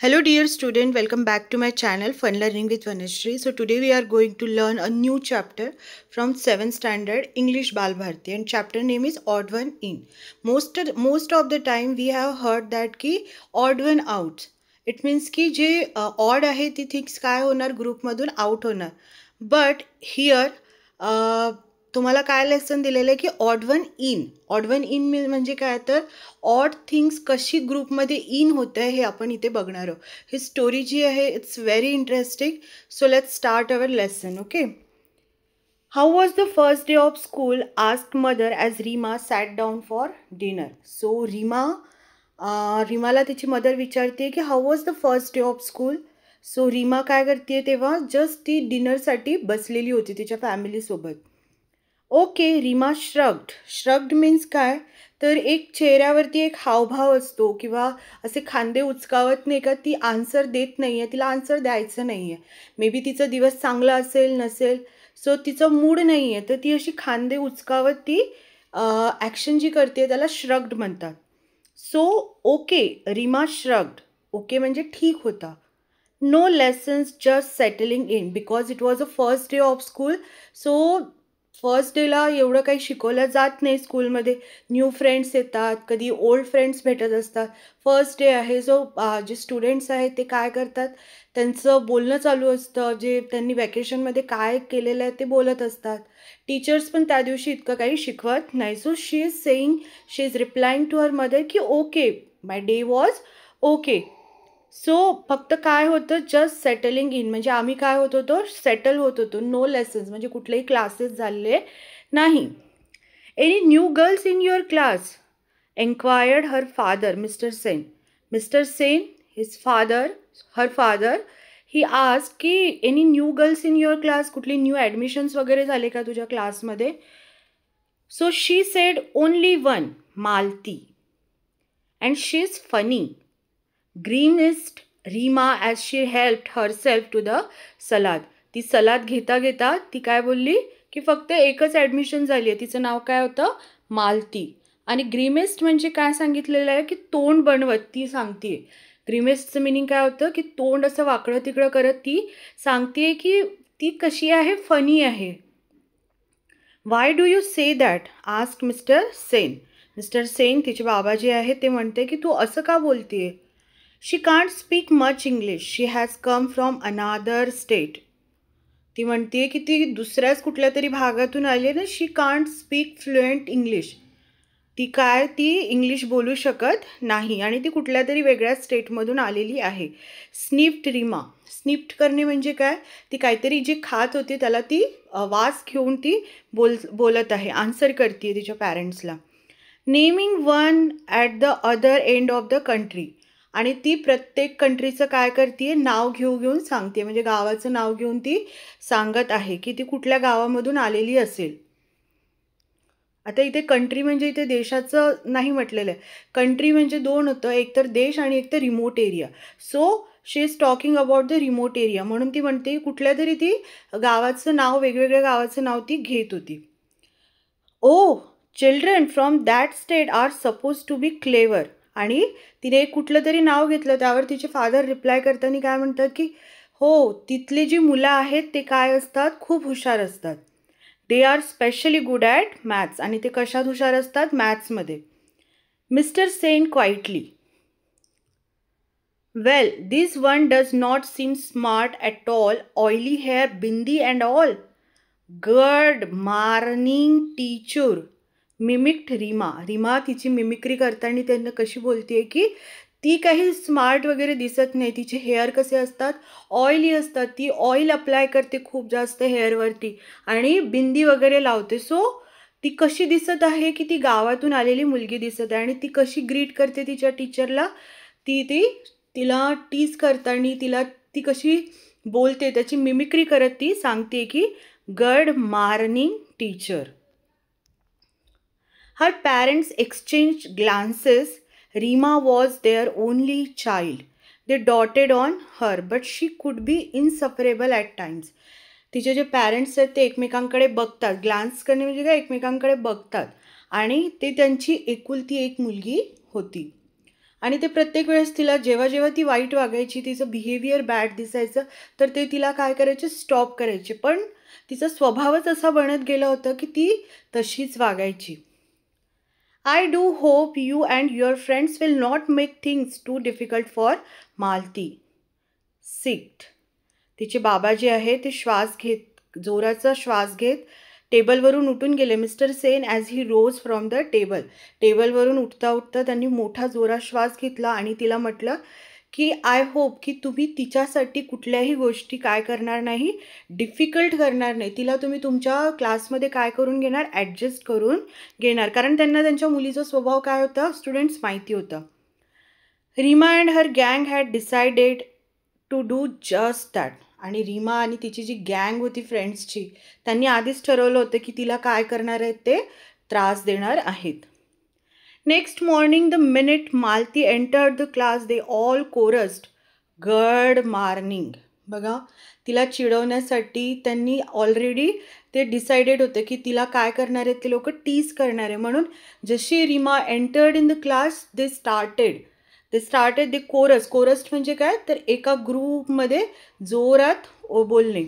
Hello dear student, welcome back to my channel Fun Learning with Vanashri. So today we are going to learn a new chapter from 7th standard English Bal Bharti, and chapter name is Odd One In. Most of the time we have heard that ki odd one out. It means ki je odd आहे ती things काय होणार ग्रुपमधून out होणार. But here तुम्हाला काय lesson दिलेलं आहे की ऑड वन इन म्हणजे काय तर ऑड थिंग्स कशी ग्रुपमध्ये इन होत आहे हे आपण इथे बघणार आहोत. ही स्टोरी जी आहे it's very interesting. So let's start our lesson. Okay. How was the first day of school asked mother as Reema sat down for dinner. So रीमाला तिची मदर विचारते की how was the first day of school. So Reema काय करते तेव्हा just ती डिनरसाठी बसलेली होती तिच्या फॅमिलीसोबत. ओके. रीमा श्रग्ड मीन्स काय तर एक चेहऱ्यावरती एक हावभाव असतो किंवा असे खांदे उचकावत नाही का, ती आन्सर देत नाही आहे, तिला आन्सर द्यायचं नाही आहे. मे बी तिचा दिवस चांगला असेल नसेल, सो तिचं मूड नाही आहे, तर ती अशी खांदे उचकावत ती ॲक्शन जी करते त्याला श्रग्ड म्हणतात. So okay, Rima shrugged. Okay म्हणजे ठीक होता. No lessons, just settling in because it was a first day of school. So first डेला एवढं काही शिकवलं जात नाही स्कूलमध्ये. न्यू फ्रेंड्स येतात, कधी ओल्ड फ्रेंड्स भेटत असतात. फर्स्ट डे आहे, सो जे स्टुडंट्स आहेत ते काय करतात, त्यांचं बोलणं चालू असतं, जे त्यांनी वॅकेशनमध्ये काय केलेलं आहे ते बोलत असतात. टीचर्स पण त्या दिवशी इतकं काही शिकवत नाही. So she is replying to her mother की okay, my day was okay. So फक्त काय होतं, जस्ट सेटलिंग इन म्हणजे आम्ही काय होत होतो, सेटल होत होतो. नो लेसन्स म्हणजे कुठलेही क्लासेस झाले नाही. Any new girls in your class enquired her father Mr Sen his father, her father, he asked की any new girls in your class, कुठली न्यू ॲडमिशन्स वगैरे झाले का तुझ्या क्लासमध्ये. So she said only one, Malti, and she is funny, grinned Reema as she helped herself to the salad. ती salad घेता घेता ती काय बोलली की फक्त एकच ॲडमिशन झाली आहे, तिचं नाव काय होतं, मालती. आणि ग्रीमिस्ट म्हणजे काय सांगितलेलं आहे की तोंड बनवत ती सांगते. ग्रीमिस्टचं मिनिंग काय होतं की तोंड असं वाकडं तिकडं करत ती सांगते की ती कशी आहे, फनी आहे. Y do you say that asked mister Sen, तिचे बाबा जे आहे ते म्हणते की तू असं का बोलते. She can't speak much English, she has come from another state. ती म्हणते की ती दुसऱ्याच कुठल्या तरी भागातून आली ना. शी कांट स्पीक फ्लुएंट इंग्लिश, ती इंग्लिश बोलू शकत नाही आणि ती कुठल्या तरी वेगळ्या स्टेटमधून आलेली आहे. स्निफ्ट रीमा, स्निफ्ट करणे म्हणजे काय, ती काहीतरी जे खात होती त्याला ती वास घेऊन ती बोलत आहे, आन्सर करते तिच्या पॅरेंट्सला. Naming one at the other end of the country, आणि ती प्रत्येक कंट्रीचं काय करते, नाव घेऊन सांगते, म्हणजे गावाचं नाव घेऊन ती सांगत आहे की ती कुठल्या गावामधून आलेली असेल. आता इथे कंट्री म्हणजे इथे देशाचं नाही म्हटलेलं आहे. कंट्री म्हणजे दोन होतं, एक तर देश आणि एक तर remote area. So she is talking about the remote area, म्हणून ती म्हणते कुठल्या तरी ती गावाचं नाव, वेगवेगळ्या गावाचं नाव ती घेत होती. Oh children from that state are suppose to be clever, आणि तिने एक कुठलं तरी नाव घेतलं, त्यावर तिचे फादर रिप्लाय करताना काय म्हणतात की हो, तिथली जी मुलं आहेत ते काय असतात, खूप हुशार असतात. They are specially good at maths, आणि ते कशात हुशार असतात, मॅथ्समध्ये. Mister Sen quietly, well this one does not seem smart at all, oily hair, bindi and all. Good morning teacher, mimicked Rima तिची मिमिक्री करताना त्यांना कशी बोलते की ती काही स्मार्ट वगैरे दिसत नाही. तिचे हेअर कसे असतात, ऑइली असतात, ती ऑइल अप्लाय करते खूप जास्त हेअरवरती आणि बिंदी वगैरे लावते. सो ती कशी दिसत आहे की ती गावातून आलेली मुलगी दिसत आहे. आणि ती कशी ग्रीट करते तिच्या टीचरला, तिला टीज करताना ती कशी बोलते त्याची मिमिक्री करत ती सांगते की good morning teacher. Her parents exchanged glances. Reema was their only child. They doted on her, but she could be insufferable at times. तिचे जे पॅरेंट्स आहेत ते एकमेकांकडे बघतात, ग्लान्स करणे म्हणजे काय, एकमेकांकडे बघतात, आणि ते त्यांची एकुलती एक मुलगी होती. आणि ते प्रत्येक वेळेस तिला जेव्हा जेव्हा ती वाईट वागायची, तिचं बिहेवियर बॅड दिसायचं, तर ते तिला काय करायचे, स्टॉप करायचे. पण तिचा स्वभावच असा बनत गेला होता की ती तशीच वागायची. I do hope you and your friends will not make things too difficult for Malti. Sit. तिचे बाबा जे आहे ते जोराचा श्वास घेत टेबलवरून उठून गेले. Mr Sen as he rose from the टेबलवरून उठता उठता त्यांनी मोठा जोरात श्वास घेतला आणि तिला म्हटलं की आय होप की तुम्ही तिच्यासाठी कुठल्याही गोष्टी काय करणार नाही, डिफिकल्ट करणार नाही. तिला तुम्ही तुमच्या क्लासमध्ये काय करून घेणार, ॲडजस्ट करून घेणार. कारण त्यांना त्यांच्या मुलीचा स्वभाव काय होता स्टुडंट्स माहिती होता. रीमा अँड हर गँग had decided to do just that. आणि रीमा आणि तिची जी गँग होती फ्रेंड्सची, त्यांनी आधीच ठरवलं होतं की तिला काय करणार आहेत, ते त्रास देणार आहेत. Next morning the minute Malti entered the class they all chorused good morning. बघा, तिला चिडवण्यासाठी त्यांनी ऑलरेडी ते डिसाइडेड होतं की तिला काय करणार आहेत, ते लोक टीज करणार आहे. म्हणून जशी Reema entered in the class they started the chorused म्हणजे काय, तर एका ग्रुपमध्ये जोरात बोलणे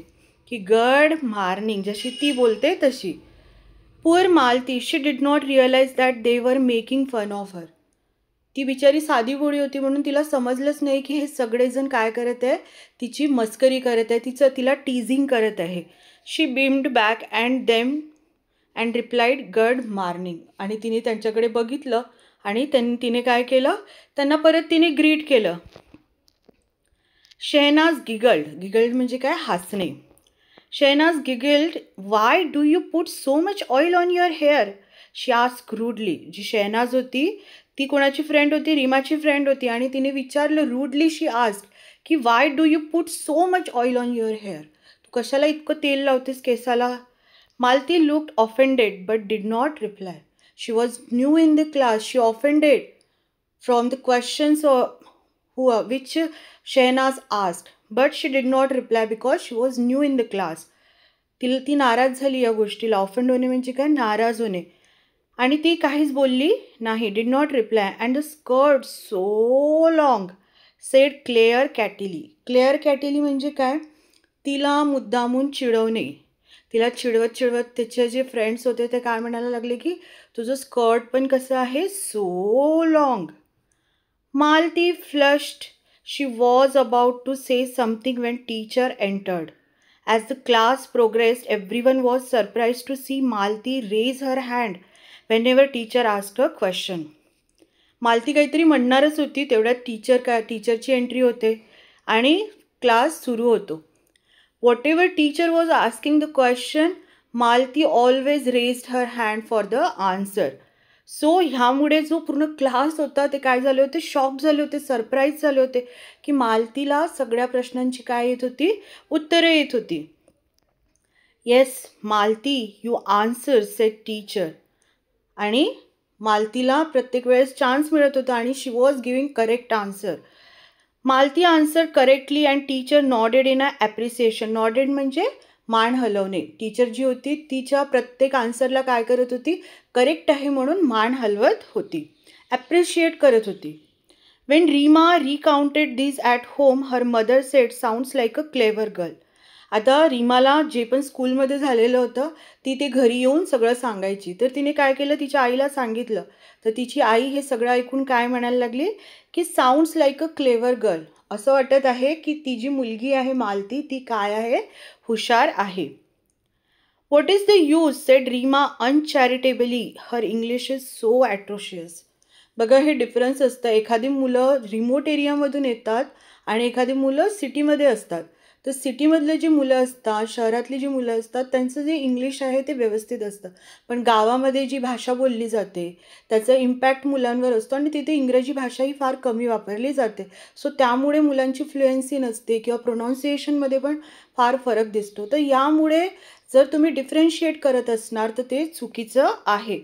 की गड मॉर्निंग, जशी ती बोलते तशी. Poor Malati, she did not realise that they were making fun of her. ती बिचारी साधी बोळी होती म्हणून तिला समजलंच नाही की हे सगळेजण काय करत आहे, तिची मस्करी करत आहे, तिला टीझिंग करत आहे. शी बीम्ड बॅक अँड रिप्लाइड गड मॉर्निंग. आणि तिने त्यांच्याकडे बघितलं आणि तिने काय केलं, त्यांना परत तिने ग्रीट केलं. शहनाज गिगल्ड म्हणजे काय, हसणे. Shehnaz giggled, why do you put so much oil on your hair, she asked rudely. जी शहनाज होती ती कोणाची फ्रेंड होती, रीमाची फ्रेंड होती. आणि तिने विचारलं रूडली, शी आस्क्ड की why do you put so much oil on your hair, तू कशाला इतकं तेल लावतेस केसाला. Malti looked offended but did not reply. She was new in the class. She offended from the questions which Shehnaz asked, but she did not reply because she was new in the class. ती नाराज झाली या गोष्टीला. Offend होणे म्हणजे काय, नाराज होणे. आणि ती काहीच बोलली नाही. Did not reply. And the skirt so long said Claire cattily म्हणजे काय, तिला मुद्दामून चिडवणे. तिला चिडवत त्याचे जे फ्रेंड्स होते ते काय म्हणायला लागले की तुझं स्कर्ट पण कसं आहे, so long. Malti flushed. She was about to say something when teacher entered. As the class progressed, everyone was surprised to see Malti raise her hand whenever teacher asked a question. Malati काहीतरी म्हणणारच होती, तेवढ्यात टीचरची entry होते आणि class सुरू होतो. Whatever teacher was asking the question, Malati always raised her hand for the answer. So ह्यामुळे जो पूर्ण क्लास होता ते काय झाले होते, शॉक झाले होते, सरप्राईज झाले होते की मालतीला सगळ्या प्रश्नांची काय येत होती, उत्तरं येत होती. Yes Malti, you answer said teacher. आणि मालतीला प्रत्येक वेळेस चान्स मिळत होता आणि she was giving correct answer. Malti answer correctly and teacher nodded in a appreciation. Nodded म्हणजे मान हलवणे. टीचर जी होती तिच्या प्रत्येक आन्सरला काय करत होती, करेक्ट आहे म्हणून मान हलवत होती, ॲप्रिशिएट करत होती. When Rima recounted this at home, her mother said sounds like a clever girl. आता रीमाला जे पण स्कूलमध्ये झालेलं होतं ती ते घरी येऊन सगळं सांगायची. तर तिने काय केलं, तिच्या आईला सांगितलं. तर तिची आई हे सगळं ऐकून काय म्हणायला लागली की sounds like a clever girl. असं वाटत आहे की ती जी मुलगी आहे मालती ती काय आहे, हुशार आहे. What is the use said Reema uncharitably, her English is so atrocious. बघा हे डिफरन्स असतं. एखादी मुलं रिमोट एरियामधून येतात आणि एखादी मुलं सिटीमध्ये असतात. तर सिटीमधले जी मुलं असतात, शहरातली जी मुलं असतात त्यांचं जे इंग्लिश आहे ते व्यवस्थित असतं. पण गावामध्ये जी भाषा बोलली जाते त्याचा इम्पॅक्ट मुलांवर असतो आणि तिथे इंग्रजी भाषा ही फार कमी वापरली जाते. सो त्यामुळे मुलांची फ्लुएन्सी नसते किंवा प्रोनाऊन्सिएशनमध्ये पण फार फरक दिसतो. तर यामुळे जर तुम्ही डिफरन्शिएट करत असणार तर ते चुकीचं आहे.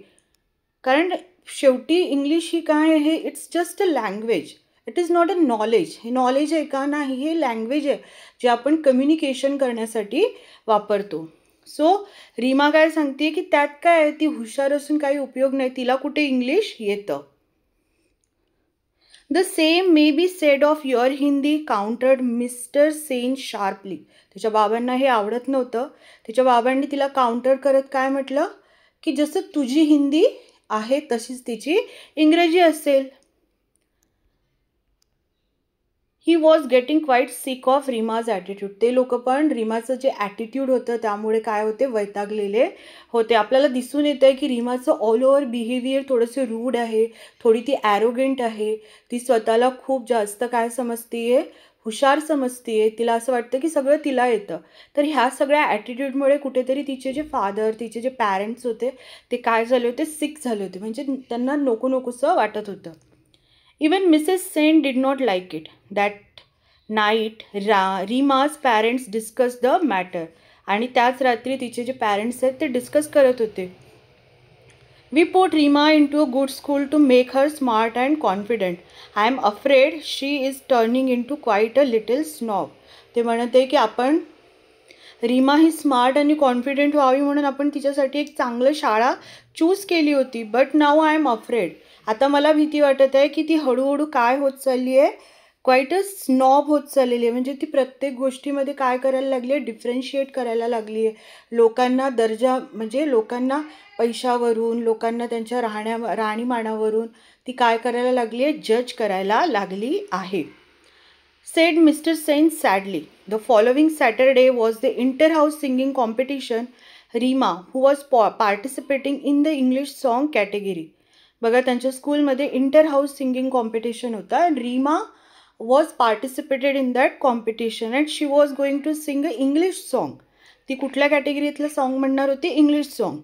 कारण शेवटी इंग्लिश ही काय आहे, it's just a language, it is not a knowledge. हे नॉलेज आहे का, नाही, हे लँग्वेज आहे जे आपण कम्युनिकेशन करण्यासाठी वापरतो. सो रीमा काय सांगते की त्यात काय आहे, ती हुशार असून काही उपयोग नाही, तिला कुठे इंग्लिश येतं. The same may be said of your Hindi countered mister Sen sharply. तिच्या बाबांना हे आवडत नव्हतं. तिच्या बाबांनी तिला काउंटर करत काय म्हटलं की जसं तुझी हिंदी आहे तशीच तिची इंग्रजी असेल. He was getting quite sick of Rima's attitude. ते लोक पण रीमाचं जे ॲटिट्यूड होतं त्यामुळे काय होते, वैतागलेले होते. आपल्याला दिसून येतं आहे की रीमाचं ऑल ओव्हर बिहेवियर थोडंसं रूड आहे, थोडी ती ॲरोगेंट आहे. ती स्वतःला खूप जास्त काय समजते आहे, हुशार समजते आहे. तिला असं वाटतं की सगळं तिला येतं. तर ह्या सगळ्या ॲटिट्यूडमुळे कुठेतरी तिचे जे फादर, तिचे जे पॅरेंट्स होते ते काय झाले होते, सिक झाले होते. म्हणजे त्यांना नको नकोसं वाटत होतं. Even Mrs. Sen did not like it. That night, Reema's parents discuss the matter. आणि त्याच रात्री तिचे जे पॅरेंट्स आहेत ते डिस्कस करत होते. We put Rima into a good school to make her smart and confident. I am afraid she is turning into quite a little snob. ते म्हणत आहे की आपण रीमा ही स्मार्ट आणि कॉन्फिडंट व्हावी म्हणून आपण तिच्यासाठी एक चांगलं शाळा चूज केली होती. But now I am afraid. आता मला भीती वाटत आहे की ती हळूहळू काय होत चालली आहे, क्वाईट अ स्नॉब होत चाललेली आहे. म्हणजे ती प्रत्येक गोष्टीमध्ये काय करायला लागली आहे, डिफरन्शिएट करायला लागली आहे. लोकांना दर्जा म्हणजे लोकांना पैशावरून, लोकांना त्यांच्या राहणीमानावरून ती काय करायला लागली आहे, जज करायला लागली आहे. Said Mr. Sen sadly. The following Saturday was the inter-house singing competition. Reema, who was participating in the English song category. बघा त्यांच्या स्कूलमध्ये इंटर हाऊस सिंगिंग कॉम्पिटिशन होता and Rima was participated in that competition and she was going to sing a English song. ती कुठल्या कॅटेगरीतलं song म्हणणार होती, English song.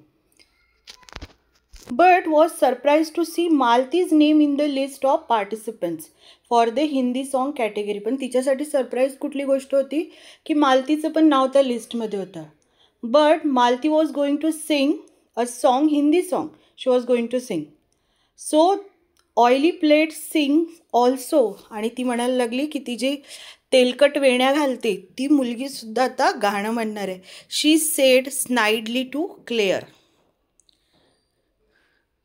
but was surprised to see Malti's name in the list of participants for the Hindi song category. पण तिच्यासाठी surprise कुठली गोष्ट होती की मालतीचं पण नाव त्या लिस्टमध्ये होतं. But Malati was going to sing a song, Hindi song she was going to sing. So oily plate sing also. आणि ती म्हणायला लागली की ती जी तेलकट वेण्या घालते ती मुलगीसुद्धा आता गाणं म्हणणार आहे. She said snidely to Claire.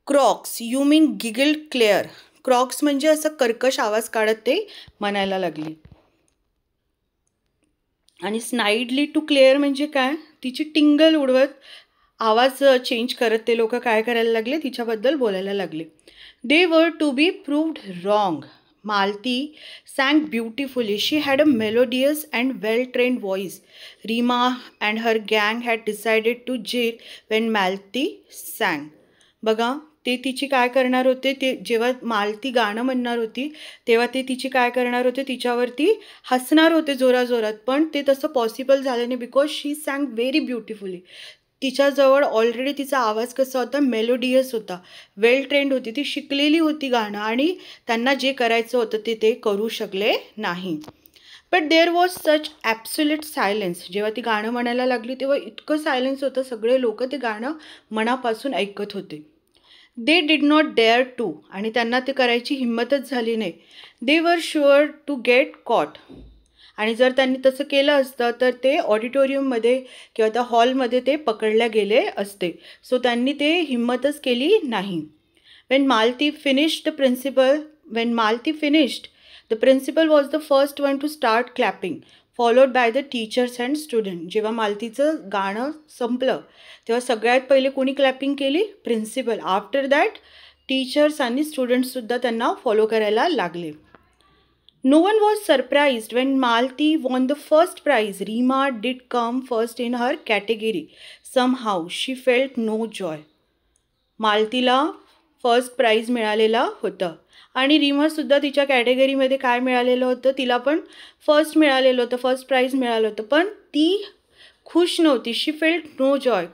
Croaks you mean giggled Claire. Croaks म्हणजे असं कर्कश आवाज काढत ते म्हणायला लागली. आणि स्नाइडली टू क्लेअर म्हणजे काय, तिची टिंगल उडवत आवाज चेंज करत ते लोक काय करायला लागले, तिच्याबद्दल बोलायला लागले. They were to be proved wrong. Malati sang beautifully. She had a melodious and well-trained voice. Reema and her gang had decided to jeer when Malti sang. बघा ते तिची काय करणार होते, ते जेव्हा मालती गाणं म्हणणार होती तेव्हा ते तिची काय करणार होते, तिच्यावरती हसणार होते जोराजोरात. पण ते तसं पॉसिबल झालं नाही because she sang very beautifully. तिच्याजवळ ऑलरेडी तिचा आवाज कसा होता, मेलोडियस होता, वेल ट्रेंड होती, ती शिकलेली होती गाणं आणि त्यांना जे करायचं होतं ते करू शकले नाही. But there was such absolute silence. जेव्हा ती गाणं म्हणायला लागली तेव्हा इतकं सायलेन्स होतं, सगळे लोक ते गाणं मनापासून ऐकत होते. They did not dare to. आणि त्यांना ते करायची हिंमतच झाली नाही. दे वर शुअर टू गेट कॉट. आणि जर त्यांनी तसं केलं असतं तर ते ऑडिटोरियममध्ये किंवा त्या हॉलमध्ये ते पकडल्या गेले असते. सो त्यांनी ते हिंमतच केली नाही. When Malati finished the principal was the first one to start clapping followed by the teachers and student. जेव्हा मालतीचं गाणं संपलं तेव्हा सगळ्यात पहिले कोणी क्लॅपिंग केली, प्रिन्सिपल. आफ्टर दॅट टीचर्स आणि स्टुडंट्ससुद्धा त्यांना फॉलो करायला लागले. No one was surprised when Malti won the first prize. Reema did come first in her category. Somehow she felt no joy. मालतीला फर्स्ट प्राईज मिळालेला होतं आणि रीमासुद्धा तिच्या कॅटेगरीमध्ये काय मिळालेलं होतं, तिला पण फर्स्ट मिळालेलं होतं, फर्स्ट प्राईज मिळालं होतं. पण ती खुश नव्हती. शी फेल्ट नो जॉय.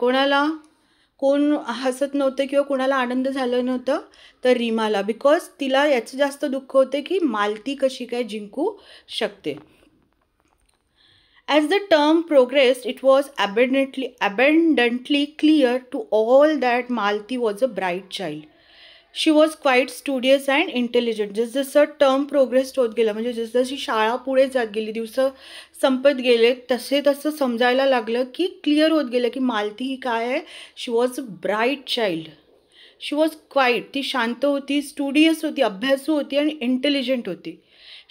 कोण हसत नव्हतं किंवा कोणाला आनंद झालं नव्हतं, तर रीमाला. बिकॉज तिला याचं जास्त दुःख होते की मालती कशी काय जिंकू शकते. As the term progressed it was abundantly clear to all that Malti was a bright child. She was quiet studious and intelligent. जसं टर्म प्रोग्रेस होत गेलं, म्हणजे जसजशी शाळा पुढे जात गेली, दिवस संपत गेले, तसं समजायला लागलं की क्लिअर होत गेलं की मालती ही काय आहे, she was a bright child. She was quiet, ती शांत होती, स्टुडियस होती, अभ्यासू होती आणि इंटेलिजंट होती.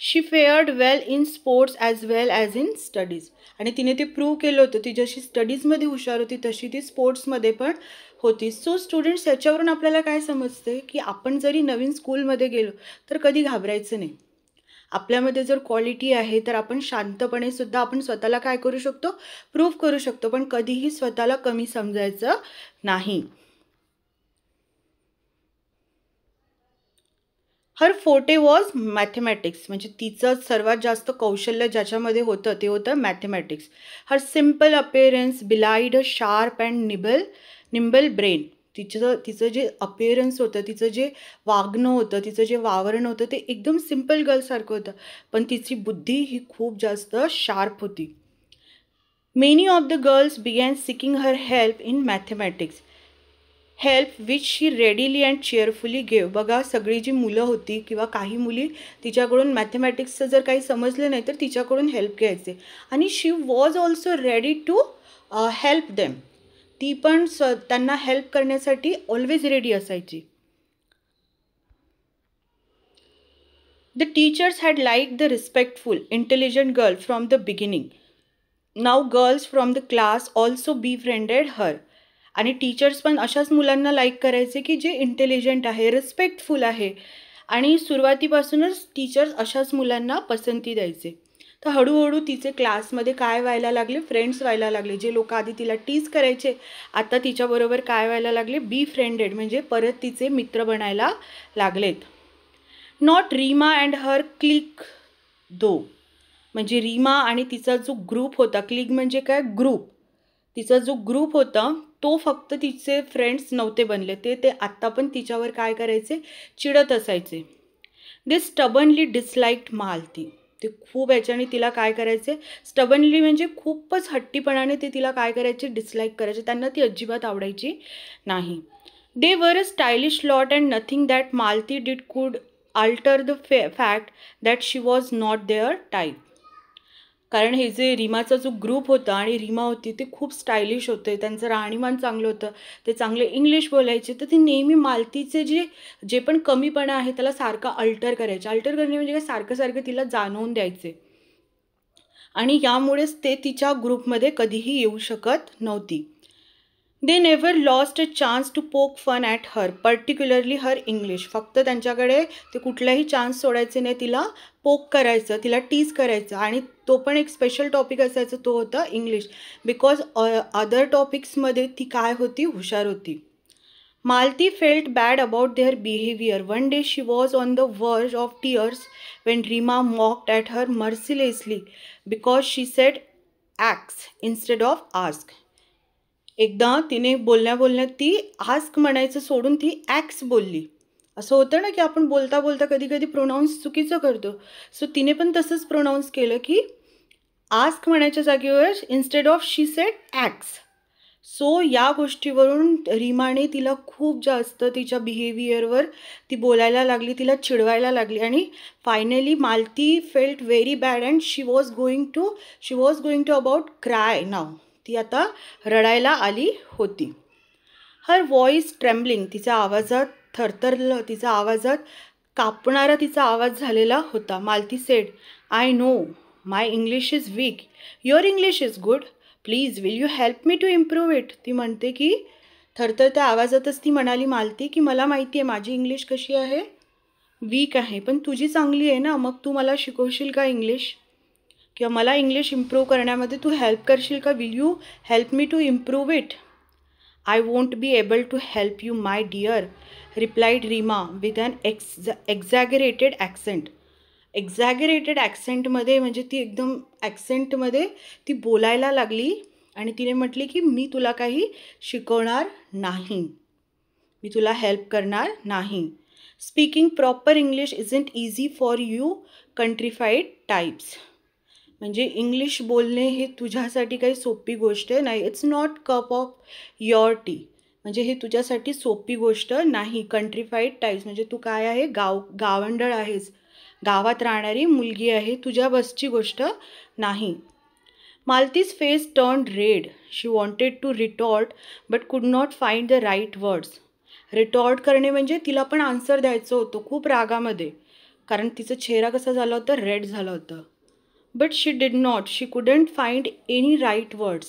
She fared well in sports as well as in studies. आणि तिने ते प्रूव्ह केलं होतं, ती जशी स्टडीजमध्ये हुशार होती तशी ती स्पोर्ट्समध्ये पण होती. सो स्टुडंट्स, याच्यावरून आपल्याला काय समजते की आपण जरी नवीन स्कूलमध्ये गेलो तर कधी घाबरायचं नाही. आपल्यामध्ये जर क्वालिटी आहे तर आपण शांतपणे सुद्धा आपण स्वतःला काय करू शकतो, प्रूव्ह करू शकतो, पण कधीही स्वतःला कमी समजायचं नाही. हर फोर्टे वॉज मॅथमॅटिक्स, म्हणजे तिचं सर्वात जास्त कौशल्य ज्याच्यामध्ये होतं ते होतं mathematics. Her simple appearance बिलाइड a sharp and nimble brain. तिचं जे अपिअरन्स होतं, तिचं जे वागणं होतं, तिचं जे वावरणं होतं ते एकदम सिम्पल गर्लसारखं होतं, पण तिची बुद्धी ही खूप जास्त शार्प होती. Many of the girls began seeking her help in mathematics, help which she readily and cheerfully gave. बघा, सगळी जी मुलं होती किंवा काही मुली तिच्याकडून मॅथमॅटिक्सचं जर काही समजलं नाही तर तिच्याकडून हेल्प घ्यायचे, आणि she was also ready to help them. ती पण त्यांना हेल्प करण्यासाठी ऑलवेज रेडी असायची. The teachers had like the respectful intelligent girl from the beginning. Now girls from the class also friended her. आणि टीचर्स पण अशाच मुलांना लाईक करायचे की जे इंटेलिजंट आहे, रिस्पेक्टफुल आहे, आणि सुरुवातीपासूनच टीचर्स अशाच मुलांना पसंती द्यायचे. तर हळूहळू तिचे क्लासमध्ये काय व्हायला लागले, फ्रेंड्स व्हायला लागले. जे लोक आधी तिला टीज करायचे आता तिच्याबरोबर काय व्हायला लागले, फ्रेंडेड, म्हणजे परत तिचे मित्र बनायला लागलेत. Not Reema and her clique though, म्हणजे रीमा आणि तिचा जो ग्रुप होता, क्लिक म्हणजे काय, ग्रुप, तिचा जो ग्रुप होता तो फक्त तिचे फ्रेंड्स नव्हते बनले, ते आत्ता पण तिच्यावर काय करायचे, चिडत असायचे. दे स्टबनली डिसलाईक्ड मालती. ते खूप याच्याने तिला काय करायचे, स्टबनली म्हणजे खूपच हट्टीपणाने ते तिला काय करायचे, डिसलाईक करायचे. त्यांना ती अजिबात आवडायची नाही. They were a stylish lot and nothing that Malti did could alter the fact that she was not their type. कारण हे जे रीमाचा जो ग्रुप होता आणि रीमा होती ते खूप स्टायलिश होते, त्यांचं राहणीमान चांगलं होतं, ते चांगले इंग्लिश बोलायचे, तर ते नेहमी मालतीचे जे पण कमीपणा आहे त्याला सारखं अल्टर करायचे. अल्टर करणे म्हणजे काय, सारखं सारखं तिला जाणवून द्यायचे, आणि यामुळेच ते तिच्या ग्रुपमध्ये कधीही येऊ शकत नव्हती. They never lost a chance to poke fun at her, particularly her English. फक्त त्यांच्याकडे ते कुठलाही चान्स सोडायचे नाही तिला पोक करायचं, तिला टीज करायचं, आणि तो पण एक स्पेशल टॉपिक असायचा, तो होता इंग्लिश, बिकॉज अदर टॉपिक्समध्ये ती काय होती, हुशार होती. Malti felt bad about their behaviour. One day she was on the verge of tears when Reema mocked at her mercilessly because she said ax instead of ask. एकदा तिने बोलण्यात ती आस्क म्हणायचं सोडून ती ॲक्स बोलली. असं होतं ना की आपण बोलता बोलता कधी कधी प्रोनाऊन्स चुकीचं करतो. सो तिने पण तसंच प्रोनाऊन्स केलं की आस्क म्हणायच्या जागेवर instead of she said ax. So या गोष्टीवरून रीमाने तिला खूप जास्त तिच्या बिहेवियरवर ती बोलायला लागली, तिला चिडवायला लागली, आणि finally Malti felt very bad and she was going to about cry now. ती आता रडायला आली होती. हर व्हॉइस ट्रेम्बलिंग, तिच्या आवाजात थरथरलं, तिचा आवाजात कापणारा तिचा आवाज झालेला होता. Malati said, I know my English is weak, your English is good, please will you help me to improve it. ती म्हणते की थरथरत्या आवाजातच ती म्हणाली मालती की मला माहिती आहे माझी इंग्लिश कशी आहे, वीक आहे, पण तुझी चांगली आहे ना, मग तू मला शिकवशील का इंग्लिश, किंवा मला इंग्लिश इम्प्रूव्ह करण्यामध्ये तू हेल्प करशील का, will you help me to improve it. I won't be able to help you my dear, replied Reema with an exaggerated accent. Exaggerated ॲक्सेंटमध्ये म्हणजे ती एकदम ॲक्सेंटमध्ये ती बोलायला लागली, आणि तिने म्हटली की मी तुला काही शिकवणार नाही, मी तुला हेल्प करणार नाही. Speaking proper English isn't easy for you countrified types. म्हणजे इंग्लिश बोलणे हे तुझ्यासाठी काही सोपी गोष्ट नाही. It's not cup of your tea, म्हणजे हे तुझ्यासाठी सोपी गोष्ट नाही. कंट्रीफाईड टाईप्स म्हणजे तू काय आहे, गावंढळ आहेस, गावात राहणारी मुलगी आहे, तुझ्या बसची गोष्ट नाही. Malti's face turn red. She wanted to retort but could not find the right words. Retort करणे म्हणजे तिला पण आन्सर द्यायचं होतं खूप रागामध्ये, कारण तिचा चेहरा कसा झाला होता, रेड झाला होता. But she did not. She couldn't find any right words.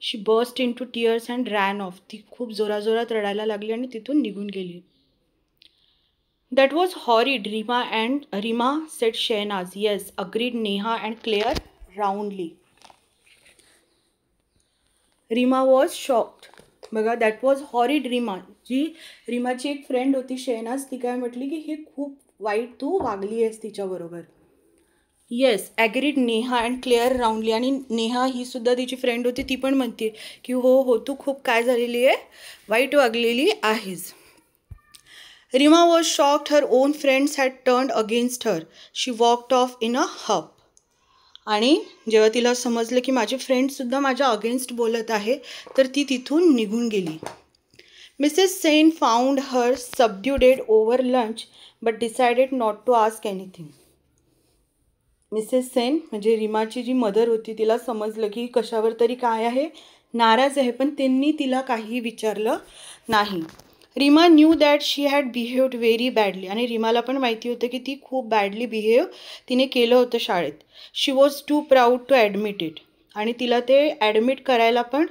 She burst into tears and ran off. ती खूप जोराजोरात रडायला लागली आणि तिथून निघून गेली. That was horrid, Rima said Shehnaz. Yes, agreed Neha and Claire roundly. Rima was shocked. बघा, दॅट वॉज हॉरिड. रीमाची एक फ्रेंड होती शेहनाज, ती काय म्हटली की हे खूप वाईट तू वागली आहेस तिच्याबरोबर. Yes, agreed Neha and Claire roundly. आणि नेहा ही सुद्धा तिची फ्रेंड होती, ती पण म्हणते की हो तू खूप काय झालेली आहे, वाईट वागलेली आहेस. Reema was shocked. Her own friends had turned against her. She walked off in a huff. आणि जेव्हा तिला समजलं की माझे फ्रेंड्ससुद्धा माझ्या अगेन्स्ट बोलत आहे, तर ती तिथून निघून गेली. Mrs Sen found her subdued over lunch but decided not to ask anything. Mrs Sen म्हणजे रीमाची जी मदर होती, तिला समजलं की कशावर तरी काय आहे, नाराज आहे, पण त्यांनी तिला काही विचारलं नाही. Rima knew that she had behaved very badly. आणि रीमाला पण माहिती होतं की ती खूप बॅडली बिहेव तिने केलं होतं शाळेत. She was too proud to admit it. आणि तिला ते ॲडमिट करायला पण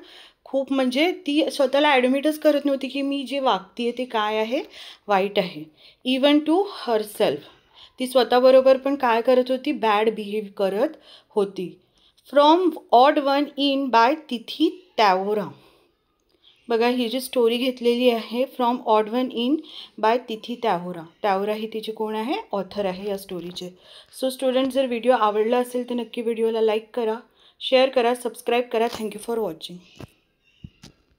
खूप, म्हणजे ती स्वतःला ॲडमिटच करत नव्हती की मी जे वागते ते काय आहे, वाईट आहे. Even to herself. ती स्वतःबरोबर पण काय करत होती, बॅड बिहेव करत होती. From odd one in by तिथी टॅवोरा. बघा, ही जी स्टोरी घेतलेली आहे from odd one in by तिथी टॅवोरा. टॅवोरा ही तिचे कोण आहे, ऑथर आहे या स्टोरीचे. सो स्टुडंट, जर व्हिडिओ आवडला असेल तर नक्की व्हिडिओला लाईक करा, शेअर करा, सबस्क्राईब करा. Thank you for watching.